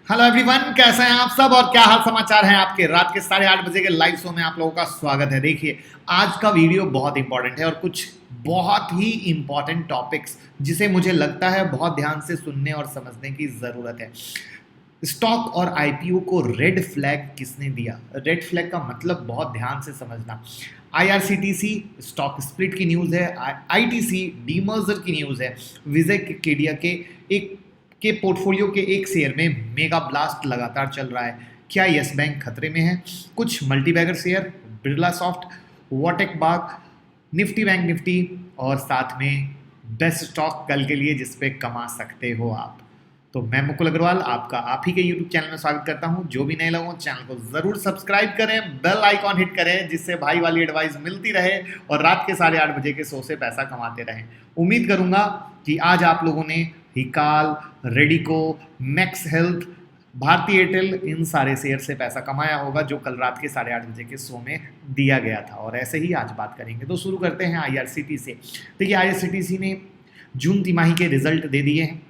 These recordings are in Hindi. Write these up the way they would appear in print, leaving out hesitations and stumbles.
हेलो एवरीवन, कैसे हैं आप सब और क्या हाल समाचार हैं आपके। रात के 8:30 बजे के लाइव शो में आप लोगों का स्वागत है। देखिए, आज का वीडियो बहुत इंपॉर्टेंट है और कुछ बहुत ही इंपॉर्टेंट टॉपिक्स जिसे मुझे लगता है बहुत ध्यान से सुनने और समझने की ज़रूरत है। स्टॉक और आईपीओ को रेड फ्लैग किसने दिया? रेड फ्लैग का मतलब बहुत ध्यान से समझना। आईआरसीटीसी स्टॉक स्प्लिट की न्यूज़ है, आईटीसी डीमर्जर की न्यूज़ है, विजय केडिया के पोर्टफोलियो के एक शेयर में मेगा ब्लास्ट लगातार चल रहा है। क्या यस बैंक खतरे में है? कुछ मल्टीबैगर शेयर, बिरला सॉफ्ट, वॉटेक बाग, निफ्टी बैंक निफ्टी और साथ में बेस्ट स्टॉक कल के लिए जिस पे कमा सकते हो आप। तो मैं मुकुल अग्रवाल आपका आप ही के यूट्यूब चैनल में स्वागत करता हूं। जो भी नए लोग हैं चैनल को ज़रूर सब्सक्राइब करें, बेल आइकॉन हिट करें जिससे भाई वाली एडवाइस मिलती रहे और रात के 8:30 बजे के शो से पैसा कमाते रहें। उम्मीद करूंगा कि आज आप लोगों ने हिकाल, रेडिको, मैक्स हेल्थ, भारती एयरटेल इन सारे शेयर से पैसा कमाया होगा जो कल रात के 8:30 बजे के शो में दिया गया था। और ऐसे ही आज बात करेंगे। तो शुरू करते हैं आईआरसीटी से। देखिए, आईआरसीटीसी ने जून तिमाही के रिजल्ट दे दिए हैं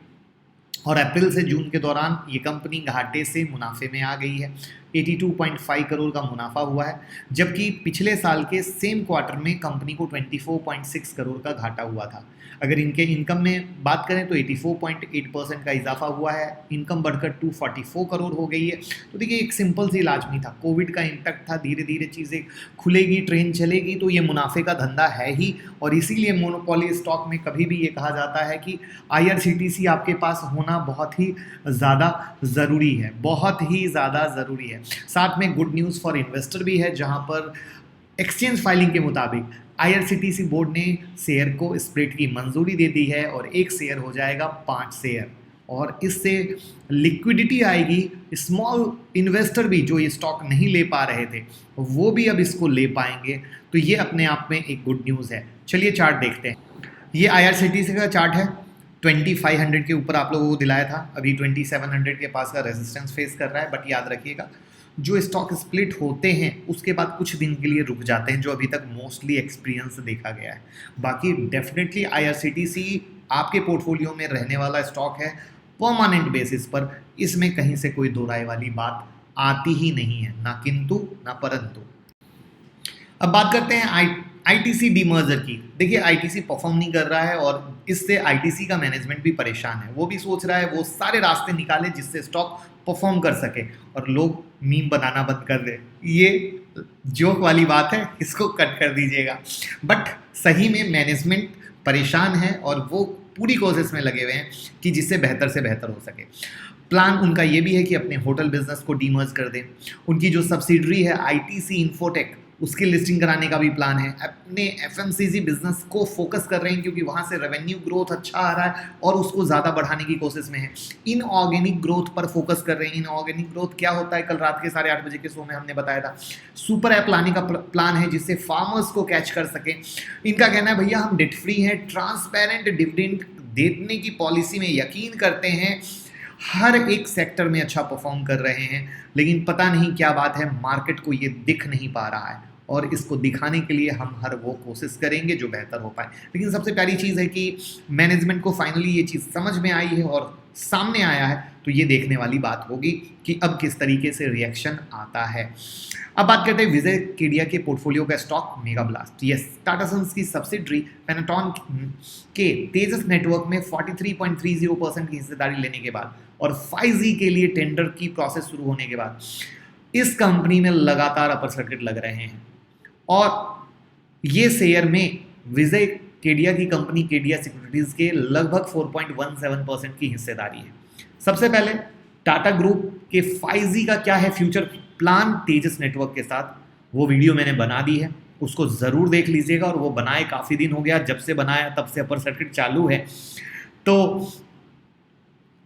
और अप्रैल से जून के दौरान ये कंपनी घाटे से मुनाफे में आ गई है। 82.5 करोड़ का मुनाफा हुआ है, जबकि पिछले साल के सेम क्वार्टर में कंपनी को 24.6 करोड़ का घाटा हुआ था। अगर इनके इनकम में बात करें तो 84.8% का इजाफा हुआ है, इनकम बढ़कर 244 करोड़ हो गई है। तो देखिए, एक सिंपल सी लाजमी था, कोविड का इम्पैक्ट था, धीरे धीरे चीज़ें खुलेगी, ट्रेन चलेगी तो ये मुनाफे का धंधा है ही। और इसीलिए मोनोपोली स्टॉक में कभी भी ये कहा जाता है कि आईआरसीटीसी आपके पास होना बहुत ही ज़्यादा ज़रूरी है, बहुत ही ज़्यादा ज़रूरी है। साथ में गुड न्यूज़ फॉर इन्वेस्टर भी है, जहां पर एक्सचेंज फाइलिंग के मुताबिक आईआरसीटीसी बोर्ड ने शेयर को स्प्लिट की मंजूरी दे दी है और एक शेयर हो जाएगा 5 शेयर और इससे लिक्विडिटी आएगी। स्मॉल इन्वेस्टर भी जो ये स्टॉक नहीं ले पा रहे थे वो भी अब इसको ले पाएंगे। तो ये अपने आप में एक गुड न्यूज़ है। चलिए चार्ट देखते हैं। ये आईआरसीटीसी का चार्ट है। 2500 के ऊपर आप लोगों को दिलाया था, अभी 2700 के पास का रेजिस्टेंस फेस कर रहा है। बट याद रखिएगा, जो स्टॉक स्प्लिट होते हैं उसके बाद कुछ दिन के लिए रुक जाते हैं, जो अभी तक मोस्टली एक्सपीरियंस देखा गया है। बाकी डेफिनेटली आईआरसीटीसी आपके पोर्टफोलियो में रहने वाला स्टॉक है परमानेंट बेसिस पर। इसमें कहीं से कोई दो राय वाली बात आती ही नहीं है, ना किंतु ना परंतु। अब बात करते हैं आईटीसी डीमर्जर की। देखिए, आईटीसी परफॉर्म नहीं कर रहा है और इससे आईटीसी का मैनेजमेंट भी परेशान है। वो भी सोच रहा है वो सारे रास्ते निकाले जिससे स्टॉक परफॉर्म कर सके और लोग मीम बनाना बंद कर दे। ये जोक वाली बात है, इसको कट कर दीजिएगा। बट सही में मैनेजमेंट परेशान है और वो पूरी कोशिश में लगे हुए हैं कि जिससे बेहतर से बेहतर हो सके। प्लान उनका ये भी है कि अपने होटल बिजनेस को डीमर्ज कर दें। उनकी जो सब्सिडरी है आईटीसी इन्फोटेक, उसकी लिस्टिंग कराने का भी प्लान है। अपने एफएमसीजी बिजनेस को फोकस कर रहे हैं क्योंकि वहाँ से रेवेन्यू ग्रोथ अच्छा आ रहा है और उसको ज़्यादा बढ़ाने की कोशिश में है। इनऑर्गेनिक ग्रोथ पर फोकस कर रहे हैं। इनऑर्गेनिक ग्रोथ क्या होता है, कल रात के 8:30 बजे के शो में हमने बताया था। सुपर ऐप लाने का प्लान है जिससे फार्मर्स को कैच कर सके। इनका कहना है भैया हम डेट फ्री हैं, ट्रांसपेरेंट डिविडेंड देने की पॉलिसी में यकीन करते हैं, हर एक सेक्टर में अच्छा परफॉर्म कर रहे हैं। लेकिन पता नहीं क्या बात है, मार्केट को ये दिख नहीं पा रहा है और इसको दिखाने के लिए हम हर वो कोशिश करेंगे जो बेहतर हो पाए। लेकिन सबसे प्यारी चीज़ है कि मैनेजमेंट को फाइनली ये चीज़ समझ में आई है और सामने आया है। तो ये देखने वाली बात होगी कि अब किस तरीके से रिएक्शन आता है। अब बात करते हैं विजय केडिया के पोर्टफोलियो का stock mega blast. Yes, Tata sons की सब्सिडरी पेनाटॉन के तेजस नेटवर्क में 43.30% की हिस्सेदारी लेने के बाद और 5G के लिए टेंडर की प्रोसेस शुरू होने के बाद इस कंपनी में लगातार अपर सर्किट लग रहे हैं और ये शेयर में विजय केडिया की कंपनी केडिया सिक्योरिटीज के लगभग 4.17% की हिस्सेदारी है। सबसे पहले टाटा ग्रुप के 5G का क्या है फ्यूचर प्लान तेजस नेटवर्क के साथ, वो वीडियो मैंने बना दी है, उसको ज़रूर देख लीजिएगा। और वो बनाए काफ़ी दिन हो गया, जब से बनाया तब से अपर सर्किट चालू है। तो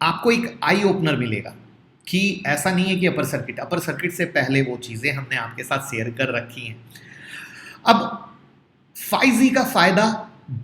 आपको एक आई ओपनर मिलेगा कि ऐसा नहीं है कि अपर सर्किट से पहले वो चीज़ें हमने आपके साथ शेयर कर रखी हैं। अब 5G का फ़ायदा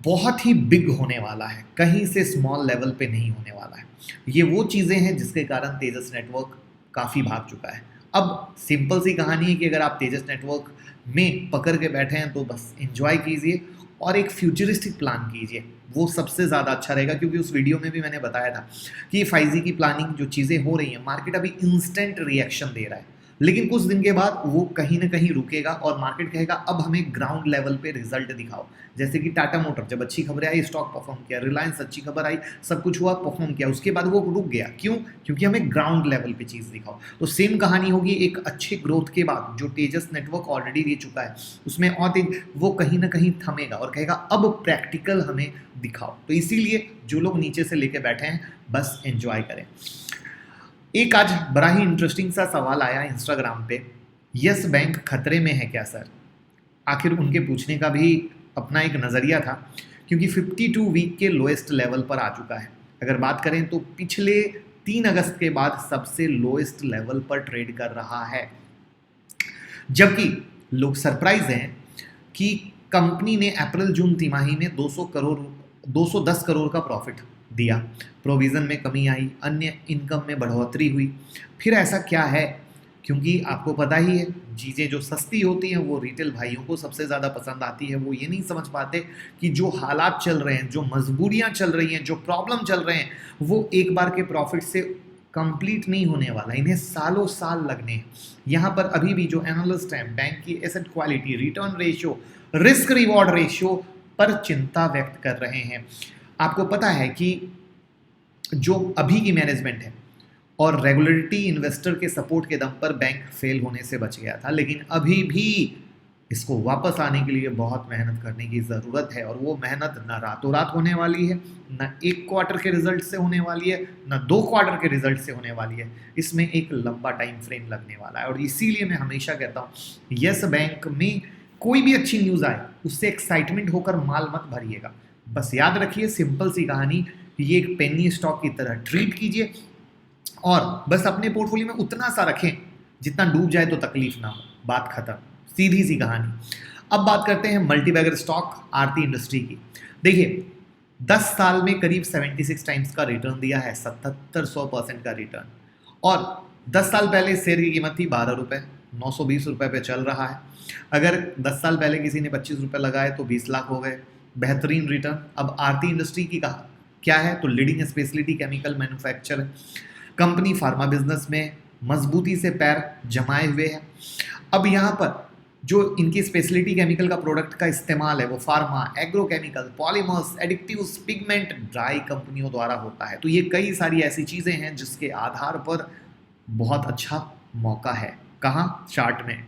बहुत ही बिग होने वाला है, कहीं से स्मॉल लेवल पे नहीं होने वाला है। ये वो चीज़ें हैं जिसके कारण तेजस नेटवर्क काफ़ी भाग चुका है। अब सिंपल सी कहानी है कि अगर आप तेजस नेटवर्क में पकड़ के बैठे हैं तो बस एंजॉय कीजिए और एक फ्यूचरिस्टिक प्लान कीजिए, वो सबसे ज़्यादा अच्छा रहेगा। क्योंकि उस वीडियो में भी मैंने बताया था कि 5G की प्लानिंग जो चीज़ें हो रही हैं, मार्केट अभी इंस्टेंट रिएक्शन दे रहा है, लेकिन कुछ दिन के बाद वो कहीं ना कहीं रुकेगा और मार्केट कहेगा अब हमें ग्राउंड लेवल पे रिजल्ट दिखाओ। जैसे कि टाटा मोटर जब अच्छी खबरें आई स्टॉक परफॉर्म किया, रिलायंस अच्छी खबर आई सब कुछ हुआ परफॉर्म किया, उसके बाद वो रुक गया। क्यों? क्योंकि हमें ग्राउंड लेवल पे चीज़ दिखाओ। तो सेम कहानी होगी एक अच्छे ग्रोथ के बाद, जो तेजस नेटवर्क ऑलरेडी दे चुका है उसमें और तेज, वो कहीं ना कहीं थमेगा और कहेगा अब प्रैक्टिकल हमें दिखाओ। तो इसीलिए जो लोग नीचे से लेके बैठे हैं बस एंजॉय करें। एक आज बड़ा ही इंटरेस्टिंग सा सवाल आया इंस्टाग्राम पे, यस बैंक खतरे में है क्या सर? आखिर उनके पूछने का भी अपना एक नज़रिया था, क्योंकि 52 वीक के लोएस्ट लेवल पर आ चुका है। अगर बात करें तो पिछले 3 अगस्त के बाद सबसे लोएस्ट लेवल पर ट्रेड कर रहा है, जबकि लोग सरप्राइज हैं कि कंपनी ने अप्रैल जून तिमाही में 210 करोड़ का प्रॉफिट दिया, प्रोविज़न में कमी आई, अन्य इनकम में बढ़ोतरी हुई। फिर ऐसा क्या है? क्योंकि आपको पता ही है चीज़ें जो सस्ती होती हैं वो रिटेल भाइयों को सबसे ज़्यादा पसंद आती है। वो ये नहीं समझ पाते कि जो हालात चल रहे हैं, जो मजबूरियां चल रही हैं, जो प्रॉब्लम चल रहे हैं, वो एक बार के प्रॉफिट से कंप्लीट नहीं होने वाला, इन्हें सालों साल लगने हैं। यहाँ पर अभी भी जो एनालिस्ट हैं बैंक की asset quality, return ratio, risk reward ratio पर चिंता व्यक्त कर रहे हैं। आपको पता है कि जो अभी की मैनेजमेंट है और रेगुलेटरी इन्वेस्टर के सपोर्ट के दम पर बैंक फेल होने से बच गया था, लेकिन अभी भी इसको वापस आने के लिए बहुत मेहनत करने की ज़रूरत है। और वो मेहनत ना रातों रात होने वाली है, ना 1 क्वार्टर के रिजल्ट से होने वाली है, ना 2 क्वार्टर के रिजल्ट से होने वाली है। इसमें एक लंबा टाइम फ्रेम लगने वाला है। और इसीलिए मैं हमेशा कहता हूँ यस बैंक में कोई भी अच्छी न्यूज़ आए उससे एक्साइटमेंट होकर माल मत भरिएगा। बस याद रखिए सिंपल सी कहानी, ये एक पेनी स्टॉक की तरह ट्रीट कीजिए और बस अपने पोर्टफोलियो में उतना सा रखें जितना डूब जाए तो तकलीफ ना हो। बात खत्म, सीधी सी कहानी। अब बात करते हैं मल्टीबैगर स्टॉक आरती इंडस्ट्री की। देखिए 10 साल में करीब 76 टाइम्स का रिटर्न दिया है, 7700% का रिटर्न। और 10 साल पहले शेयर की कीमत थी 12 रुपये, 920 रुपये पे चल रहा है। अगर 10 साल पहले किसी ने 25 रुपये लगाए तो 20 लाख हो गए, बेहतरीन रिटर्न। अब आरती इंडस्ट्री की कहा क्या है तो leading speciality chemical manufacture company, pharma business में मजबूती से पैर जमाए हुए है। अब यहाँ पर जो इनकी स्पेशलिटी केमिकल का प्रोडक्ट का इस्तेमाल है वो pharma, agrochemical, polymers, additives, pigment, ड्राई कंपनियों द्वारा होता है। तो ये कई सारी ऐसी चीज़ें हैं जिसके आधार पर बहुत अच्छा मौका है। कहाँ? चार्ट में।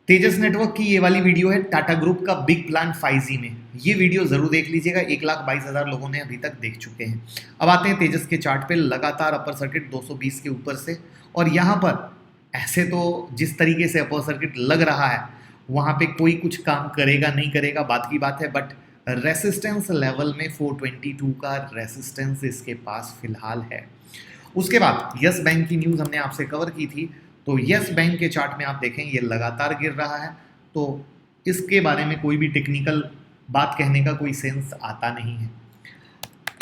तेजस नेटवर्क की ये वाली वीडियो है टाटा ग्रुप का बिग प्लान 5G में, ये वीडियो जरूर देख लीजिएगा। 1,22,000 लोगों ने अभी तक देख चुके हैं। अब आते हैं तेजस के चार्ट पे, लगातार अपर सर्किट 220 के ऊपर से, और यहाँ पर ऐसे तो जिस तरीके से अपर सर्किट लग रहा है वहाँ पे कोई कुछ काम करेगा नहीं करेगा बात की बात है, बट रेसिस्टेंस लेवल में 422 का रेसिस्टेंस इसके पास फिलहाल है। उसके बाद यस बैंक की न्यूज़ हमने आपसे कवर की थी, तो यस बैंक के चार्ट में आप देखें ये लगातार गिर रहा है, तो इसके बारे में कोई भी टेक्निकल बात कहने का कोई सेंस आता नहीं है।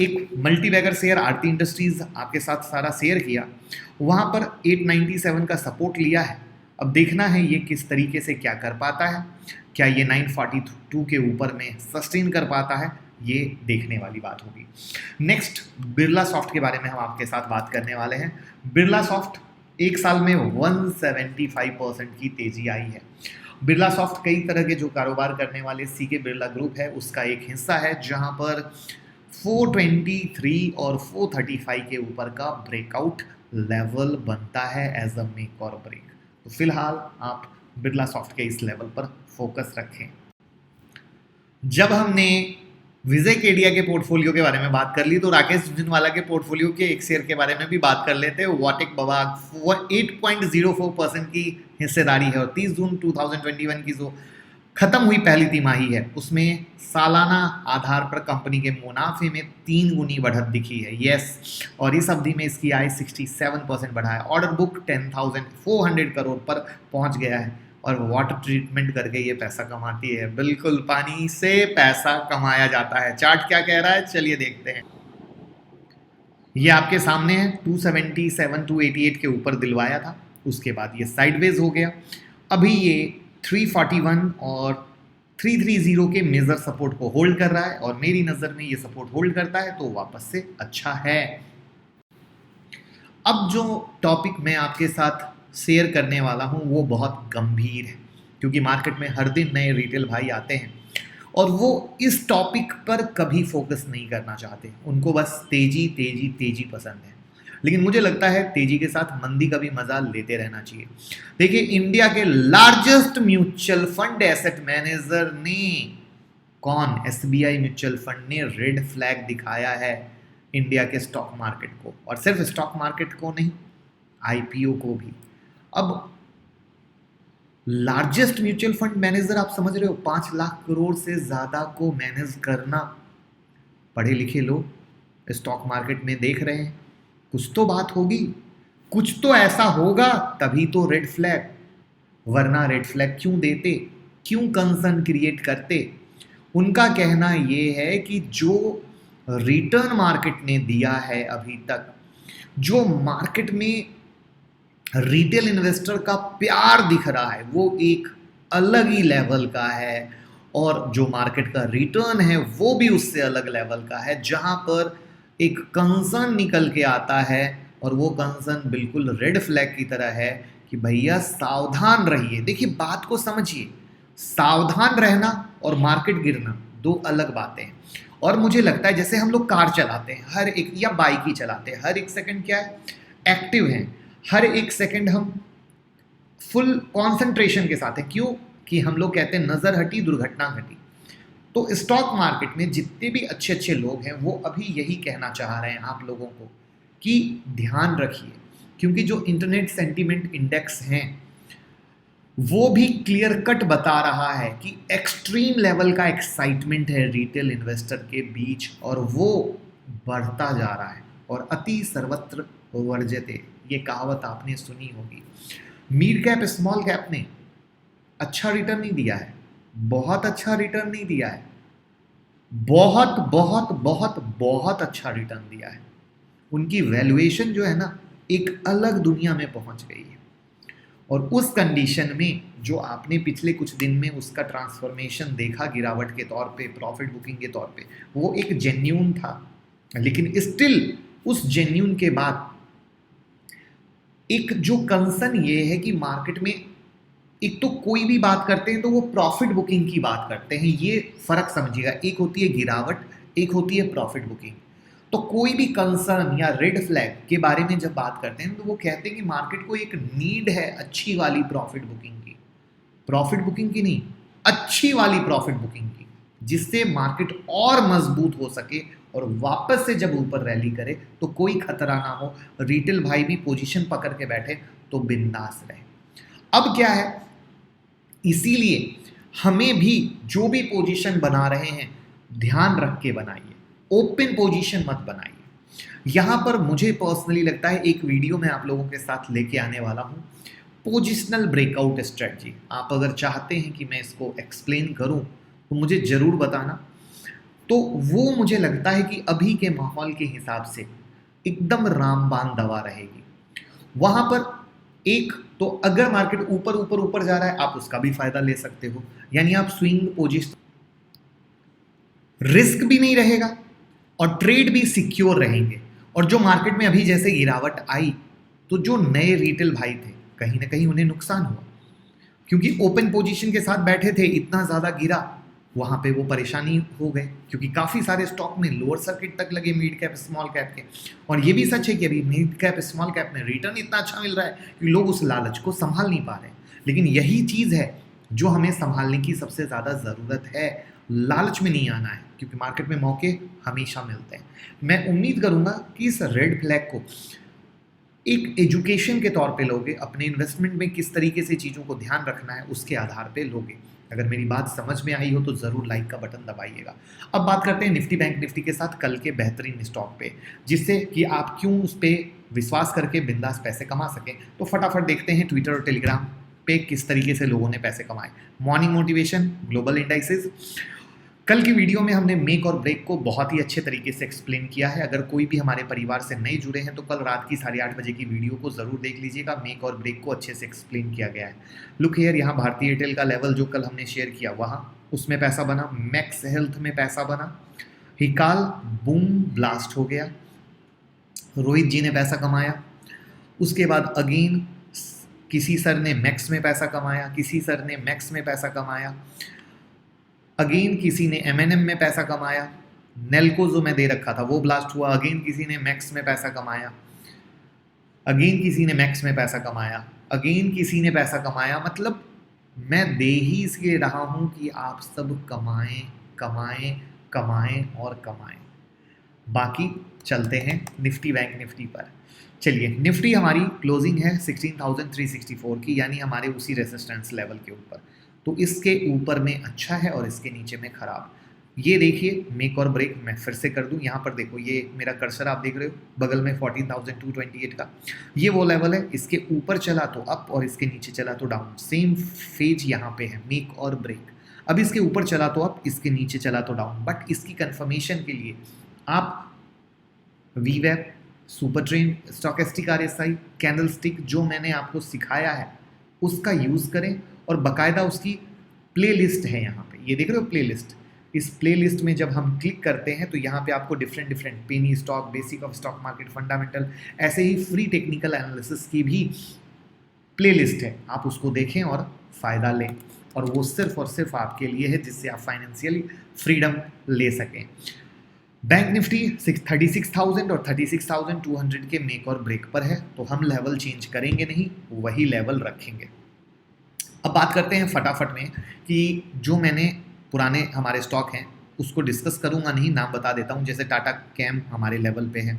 एक मल्टीबैगर शेयर आरती इंडस्ट्रीज आपके साथ सारा शेयर किया, वहाँ पर 897 का सपोर्ट लिया है। अब देखना है ये किस तरीके से क्या कर पाता है, क्या ये 942 के ऊपर में सस्टेन कर पाता है, ये देखने वाली बात होगी। नेक्स्ट बिरला सॉफ्ट के बारे में हम आपके साथ बात करने वाले हैं। बिरला सॉफ्ट एक साल में 175% की तेजी आई है। बिरला सॉफ्ट कई तरह के जो कारोबार करने वाले सीके बिरला ग्रुप है उसका एक हिस्सा है, जहां पर 423 और 435 के ऊपर का ब्रेकआउट लेवल बनता है एज अ मेक और ब्रेक। तो फिलहाल आप बिरला सॉफ्ट के इस लेवल पर फोकस रखें। जब हमने विजय केडिया के पोर्टफोलियो के बारे में बात कर ली, तो राकेश झुनझुनवाला के पोर्टफोलियो के एक शेयर के बारे में भी बात कर लेते हैं। वाटेक बवाग 8.04% की हिस्सेदारी है, और 30 जून 2021 की जो खत्म हुई पहली तिमाही है उसमें सालाना आधार पर कंपनी के मुनाफे में 3 गुनी बढ़त दिखी है। यस, और इस अवधि में इसकी आय 67% बढ़ा है। ऑर्डर बुक 10,400 करोड़ पर पहुंच गया है, और वाटर ट्रीटमेंट करके ये पैसा कमाती है। बिल्कुल पानी से पैसा कमाया जाता है। चार्ट क्या कह रहा है चलिए देखते हैं। ये आपके सामने है, 277 288 के ऊपर दिलवाया था, उसके बाद ये साइडवेज हो गया। अभी ये 341 और 330 के मेजर सपोर्ट को होल्ड कर रहा है और मेरी नजर में ये सपोर्ट होल्ड करता है तो वापस से अच्छा है। अब जो टॉपिक मैं आपके साथ शेयर करने वाला हूं वो बहुत गंभीर है, क्योंकि मार्केट में हर दिन नए रिटेल भाई आते हैं और वो इस टॉपिक पर कभी फोकस नहीं करना चाहते। उनको बस तेजी तेजी तेजी पसंद है, लेकिन मुझे लगता है तेजी के साथ मंदी का भी मजा लेते रहना चाहिए। देखिए, इंडिया के largest mutual fund asset manager ने, कौन, एसबीआई म्यूचुअल फंड ने रेड फ्लैग दिखाया है इंडिया के स्टॉक मार्केट को, और सिर्फ स्टॉक मार्केट को नहीं, आईपीओ को भी। अब लार्जेस्ट म्यूचुअल फंड मैनेजर, आप समझ रहे हो, 5 लाख करोड़ से ज्यादा को मैनेज करना। पढ़े लिखे लोग स्टॉक मार्केट में देख रहे हैं, कुछ तो बात होगी, कुछ तो ऐसा होगा तभी तो रेड फ्लैग, वरना रेड फ्लैग क्यों देते, क्यों कंसर्न क्रिएट करते। उनका कहना यह है कि जो रिटर्न मार्केट ने दिया है अभी तक, जो मार्केट में रिटेल इन्वेस्टर का प्यार दिख रहा है वो एक अलग ही लेवल का है, और जो मार्केट का रिटर्न है वो भी उससे अलग लेवल का है, जहां पर एक कंसर्न निकल के आता है और वो कंसर्न बिल्कुल रेड फ्लैग की तरह है कि भैया सावधान रहिए। देखिए, बात को समझिए, सावधान रहना और मार्केट गिरना दो अलग बातें हैं। और मुझे लगता है जैसे हम लोग कार चलाते हैं हर एक, या बाइक ही चलाते हैं, हर एक सेकंड क्या है, एक्टिव हैं, हर एक सेकंड हम फुल कंसंट्रेशन के साथ है। क्यों? कि हम लोग कहते हैं नजर हटी दुर्घटना घटी। तो स्टॉक मार्केट में जितने भी अच्छे अच्छे लोग हैं वो अभी यही कहना चाह रहे हैं आप लोगों को कि ध्यान रखिए, क्योंकि जो इंटरनेट सेंटीमेंट इंडेक्स हैं वो भी क्लियर कट बता रहा है कि एक्सट्रीम लेवल का एक्साइटमेंट है रिटेल इन्वेस्टर के बीच, और वो बढ़ता जा रहा है। और अति सर्वत्र वर्जते, ये कहावत आपने सुनी होगी। मिड कैप स्मॉल कैप ने अच्छा रिटर्न नहीं दिया है, बहुत अच्छा रिटर्न नहीं दिया है, बहुत बहुत बहुत बहुत अच्छा रिटर्न दिया है। उनकी वैल्यूएशन जो है ना एक अलग दुनिया में पहुंच गई है, और उस कंडीशन में जो आपने पिछले कुछ दिन में उसका ट्रांसफॉर्मेशन देखा गिरावट के तौर पे, प्रॉफिट बुकिंग के तौर पे, वो एक जेन्यून था। लेकिन स्टिल उस जेन्यून के बाद एक जो कंसर्न ये है कि मार्केट में एक तो कोई भी बात करते हैं तो वो प्रॉफिट बुकिंग की बात करते हैं। ये फर्क समझिएगा, एक होती है गिरावट, एक होती है प्रॉफिट बुकिंग। तो कोई भी कंसर्न या रेड फ्लैग के बारे में जब बात करते हैं तो वो कहते हैं कि मार्केट को एक नीड है अच्छी वाली प्रॉफिट बुकिंग की, प्रॉफिट बुकिंग की नहीं, अच्छी वाली प्रॉफिट बुकिंग की, जिससे मार्केट और मजबूत हो सके और वापस से जब ऊपर रैली करे तो कोई खतरा ना हो, रिटेल भाई भी पोजीशन पकड़ के बैठे तो बिंदास रहे। अब क्या है, इसीलिए हमें भी जो भी पोजीशन बना रहे हैं ध्यान रख के बनाइए, ओपन पोजीशन मत बनाइए। यहां पर मुझे पर्सनली लगता है एक वीडियो मैं आप लोगों के साथ लेके आने वाला हूं, पोजिशनल ब्रेकआउट स्ट्रेटजी। आप अगर चाहते हैं कि मैं इसको एक्सप्लेन करूं तो मुझे जरूर बताना। तो वो मुझे लगता है कि अभी के माहौल के हिसाब से एकदम रामबाण दवा रहेगी। वहां पर एक तो अगर मार्केट ऊपर ऊपर ऊपर जा रहा है आप उसका भी फायदा ले सकते हो, यानी आप स्विंग पोजीशन, रिस्क भी नहीं रहेगा और ट्रेड भी सिक्योर रहेंगे। और जो मार्केट में अभी जैसे गिरावट आई तो जो नए रिटेल भाई थे कहीं ना कहीं उन्हें नुकसान हुआ, क्योंकि ओपन पोजीशन के साथ बैठे थे, इतना ज़्यादा गिरा, वहाँ पे वो परेशानी हो गए, क्योंकि काफ़ी सारे स्टॉक में लोअर सर्किट तक लगे मिड कैप स्मॉल कैप के। और ये भी सच है कि अभी मिड कैप स्मॉल कैप में रिटर्न इतना अच्छा मिल रहा है कि लोग उस लालच को संभाल नहीं पा रहे। लेकिन यही चीज़ है जो हमें संभालने की सबसे ज़्यादा ज़रूरत है, लालच में नहीं आना है, क्योंकि मार्केट में मौके हमेशा मिलते हैं। मैं उम्मीद करूँगा कि इस रेड फ्लैग को एक एजुकेशन के तौर पे लोगे, अपने इन्वेस्टमेंट में किस तरीके से चीज़ों को ध्यान रखना है उसके आधार पे लोगे। अगर मेरी बात समझ में आई हो तो ज़रूर लाइक का बटन दबाइएगा। अब बात करते हैं निफ्टी बैंक निफ्टी के साथ कल के बेहतरीन स्टॉक पे, जिससे कि आप क्यों उस पर विश्वास करके बिंदास पैसे कमा सकें। तो फटाफट देखते हैं ट्विटर और टेलीग्राम पे किस तरीके से लोगों ने पैसे कमाए। Morning motivation, global indices. कल की वीडियो में हमने मेक और ब्रेक को बहुत ही अच्छे तरीके से एक्सप्लेन किया है। अगर कोई भी हमारे परिवार से नए जुड़े हैं तो कल रात की 8:30 बजे की वीडियो को ज़रूर देख लीजिएगा। मेक और ब्रेक को अच्छे से एक्सप्लेन किया गया है। लुक हियर, यहाँ भारतीय एयरटेल का लेवल जो कल हमने शेयर किया वहाँ उसमें पैसा बना, मैक्स हेल्थ में पैसा बना, हिकाल बूम ब्लास्ट हो गया, रोहित जी ने पैसा कमाया। उसके बाद अगेन किसी सर ने मैक्स में पैसा कमाया, किसी सर ने मैक्स में पैसा कमाया, अगेन किसी ने एमएनएम में पैसा कमाया, नेल्को जो मैं दे रखा था वो ब्लास्ट हुआ, अगेन किसी ने मैक्स में पैसा कमाया, अगेन किसी ने मैक्स में पैसा कमाया, अगेन किसी ने पैसा कमाया। मतलब मैं दे ही इसलिए रहा हूं कि आप सब कमाएं कमाएं कमाएं और कमाएं। बाकी चलते हैं निफ्टी बैंक निफ्टी पर। चलिए, निफ्टी हमारी क्लोजिंग है 16,364 की, यानी हमारे उसी रेजिस्टेंस लेवल के ऊपर। तो इसके ऊपर में अच्छा है और इसके नीचे में खराब। ये देखिए मेक और ब्रेक मैं फिर से कर दूं। यहाँ पर देखो, ये मेरा कर्सर आप देख रहे हो बगल में 14,228 का, ये वो लेवल है। इसके ऊपर चला तो अप और इसके नीचे चला तो डाउन, सेम फेज यहाँ पे है, मेक और ब्रेक। अब इसके ऊपर चला तो अप, इसके नीचे चला तो डाउन। बट इसकी कंफर्मेशन के लिए आप वीवेब, super trend, stochastic RSI, candlestick जो मैंने आपको सिखाया है उसका यूज़ करें, और बाकायदा उसकी प्लेलिस्ट है यहाँ पे, ये देख रहे हो प्लेलिस्ट। इस प्लेलिस्ट में जब हम क्लिक करते हैं तो यहाँ पे आपको different penny stock, basic of stock market, fundamental, ऐसे ही फ्री टेक्निकल एनालिसिस की भी प्लेलिस्ट है। आप उसको देखें और फ़ायदा लें, और वो सिर्फ और सिर्फ आपके लिए है, जिससे आप फाइनेंशियली फ्रीडम ले सकें। बैंक निफ्टी 36,000 और 36,200 के मेक और ब्रेक पर है, तो हम लेवल चेंज करेंगे नहीं, वही लेवल रखेंगे। अब बात करते हैं फटाफट में कि जो मैंने पुराने हमारे स्टॉक हैं उसको डिस्कस करूंगा नहीं, नाम बता देता हूं। जैसे टाटा कैम हमारे लेवल पे है,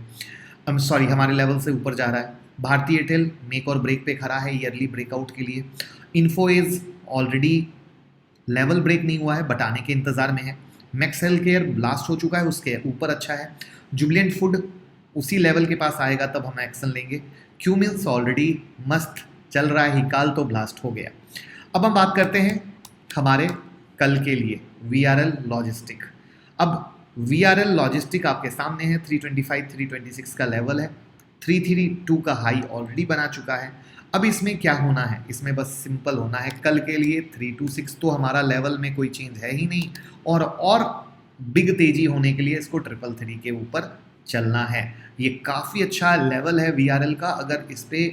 हमारे लेवल से ऊपर जा रहा है। भारती एयरटेल मेक और ब्रेक पे खड़ा है ईयरली ब्रेकआउट के लिए। इन्फोएज ऑलरेडी लेवल ब्रेक नहीं हुआ है, बट आने के इंतज़ार में है। मैक्स हेल्थ केयर ब्लास्ट हो चुका है, उसके ऊपर अच्छा है। जुबिलेंट फूड उसी लेवल के पास आएगा तब हम एक्शन लेंगे। क्यू मिल्स ऑलरेडी मस्त चल रहा है, हिकाल तो ब्लास्ट हो गया। अब हम बात करते हैं हमारे कल के लिए VRL लॉजिस्टिक। अब VRL लॉजिस्टिक आपके सामने है, 325 326 का लेवल है, 332 का हाई ऑलरेडी बना चुका है। अब इसमें क्या होना है, इसमें बस सिंपल होना है। कल के लिए 326 तो हमारा लेवल में कोई चेंज है ही नहीं, और बिग तेजी होने के लिए इसको 333 के ऊपर चलना है। ये काफ़ी अच्छा लेवल है VRL का। अगर इस पे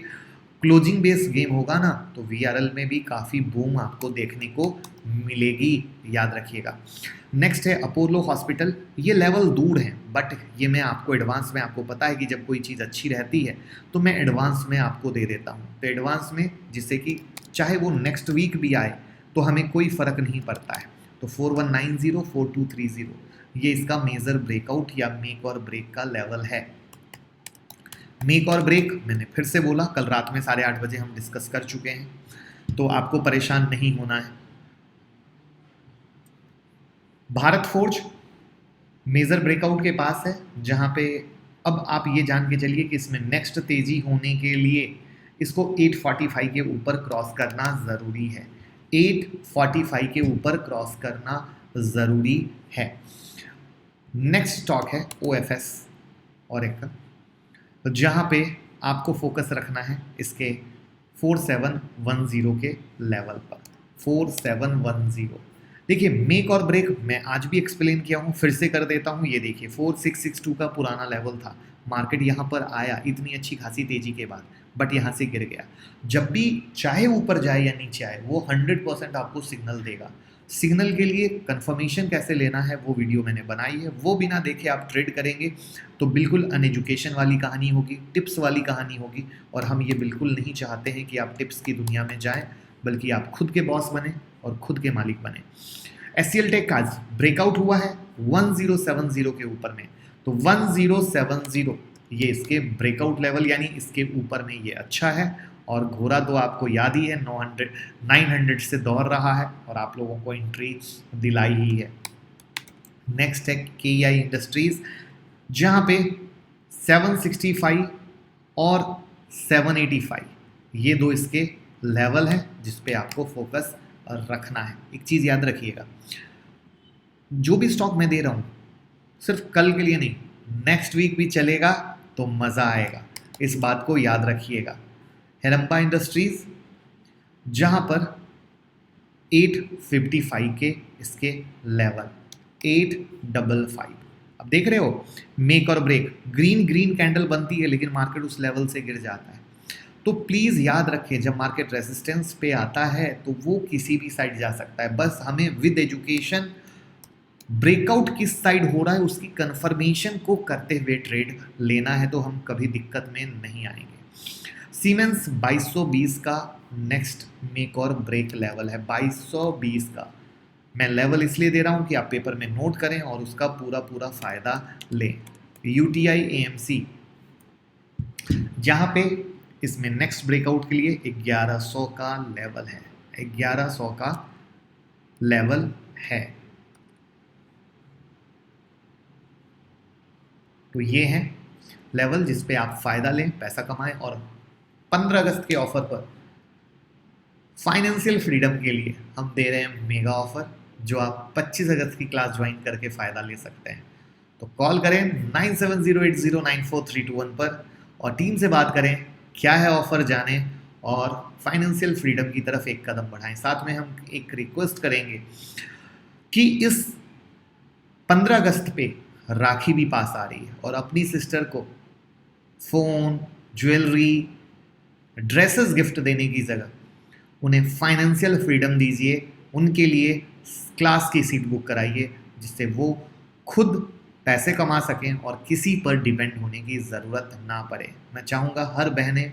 क्लोजिंग बेस गेम होगा ना तो VRL में भी काफ़ी बूम आपको देखने को मिलेगी, याद रखिएगा। नेक्स्ट है अपोलो हॉस्पिटल। ये लेवल दूर है, बट ये मैं आपको एडवांस में, आपको पता है कि जब कोई चीज़ अच्छी रहती है तो मैं एडवांस में आपको दे देता हूँ। तो एडवांस में, जिससे कि चाहे वो नेक्स्ट वीक भी आए तो हमें कोई फ़र्क नहीं पड़ता है। तो 4190 4230 ये इसका मेजर ब्रेकआउट या मेक और ब्रेक का लेवल है। मेक और ब्रेक मैंने फिर से बोला, कल रात में 8:30 बजे हम डिस्कस कर चुके हैं, तो आपको परेशान नहीं होना है। भारत फोर्ज मेजर ब्रेकआउट के पास है, जहां पे अब आप ये जान के चलिए कि इसमें नेक्स्ट तेजी होने के लिए इसको 845 के ऊपर क्रॉस करना ज़रूरी है। 845 के ऊपर क्रॉस करना ज़रूरी है। नेक्स्ट स्टॉक है OFS और एक, जहाँ पे आपको फोकस रखना है इसके 4710 के लेवल पर। 4710 देखिए, मेक और ब्रेक मैं आज भी एक्सप्लेन किया हूँ, फिर से कर देता हूँ। ये देखिए 4662 का पुराना लेवल था। मार्केट यहाँ पर आया इतनी अच्छी खासी तेजी के बाद, बट यहाँ से गिर गया। जब भी चाहे ऊपर जाए या नीचे आए, वो 100% आपको सिग्नल देगा। सिग्नल के लिए कंफर्मेशन कैसे लेना है वो वीडियो मैंने बनाई है, वो बिना देखे आप ट्रेड करेंगे तो बिल्कुल अनएजुकेशन वाली कहानी होगी, टिप्स वाली कहानी होगी। और हम ये बिल्कुल नहीं चाहते हैं कि आप टिप्स की दुनिया में जाएं, बल्कि आप खुद के बॉस बने और खुद के मालिक बने। SCL टेक का ब्रेकआउट हुआ है 1070 के ऊपर में, तो 1070 ये इसके ब्रेकआउट लेवल, यानी इसके ऊपर में ये अच्छा है। और घोड़ा तो आपको याद ही है, 900 से दौड़ रहा है और आप लोगों को एंट्री दिलाई ही है। नेक्स्ट है KEI इंडस्ट्रीज, जहाँ पे 765 और 785 ये दो इसके लेवल है जिस पे आपको फोकस रखना है। एक चीज़ याद रखिएगा, जो भी स्टॉक मैं दे रहा हूँ सिर्फ कल के लिए नहीं, नेक्स्ट वीक भी चलेगा तो मज़ा आएगा, इस बात को याद रखिएगा। हेरम्बा इंडस्ट्रीज, जहाँ पर 855 के इसके लेवल 855। अब देख रहे हो मेक और ब्रेक, ग्रीन ग्रीन कैंडल बनती है लेकिन मार्केट उस लेवल से गिर जाता है। तो प्लीज़ याद रखिए जब मार्केट रेजिस्टेंस पे आता है तो वो किसी भी साइड जा सकता है, बस हमें विद एजुकेशन ब्रेकआउट किस साइड हो रहा है उसकी कंफर्मेशन को करते हुए ट्रेड लेना है, तो हम कभी दिक्कत में नहीं आएंगे। सीमेंस 2220 का नेक्स्ट मेक और ब्रेक लेवल है, 2220 का। मैं लेवल इसलिए दे रहा हूं कि आप पेपर में नोट करें और उसका पूरा पूरा फायदा लें। यूटीआई एएमसी जहां पे इसमें नेक्स्ट ब्रेकआउट के लिए 1100 का लेवल है, 1100 का लेवल है। तो ये है लेवल जिस पे आप फायदा लें, पैसा कमाएं। और 15 अगस्त के ऑफर पर फाइनेंशियल फ्रीडम के लिए हम दे रहे हैं मेगा ऑफर, जो आप 25 अगस्त की क्लास ज्वाइन करके फ़ायदा ले सकते हैं। तो कॉल करें 9708094321 पर और टीम से बात करें, क्या है ऑफर जानें और फाइनेंशियल फ्रीडम की तरफ एक कदम बढ़ाएं। साथ में हम एक रिक्वेस्ट करेंगे कि इस 15 अगस्त पे राखी भी पास आ रही है और अपनी सिस्टर को फ़ोन, ज्वेलरी, ड्रेसेस गिफ्ट देने की जगह उन्हें फाइनेंशियल फ्रीडम दीजिए, उनके लिए क्लास की सीट बुक कराइए जिससे वो खुद पैसे कमा सकें और किसी पर डिपेंड होने की ज़रूरत ना पड़े। मैं चाहूँगा हर बहनें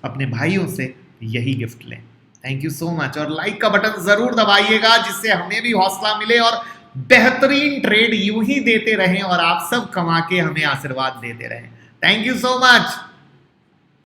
अपने भाइयों से यही गिफ्ट लें। थैंक यू सो मच और लाइक का बटन ज़रूर दबाइएगा जिससे हमें भी हौसला मिले और बेहतरीन ट्रेड यूं ही देते रहें और आप सब कमा के हमें आशीर्वाद देते रहें। Thank you so much.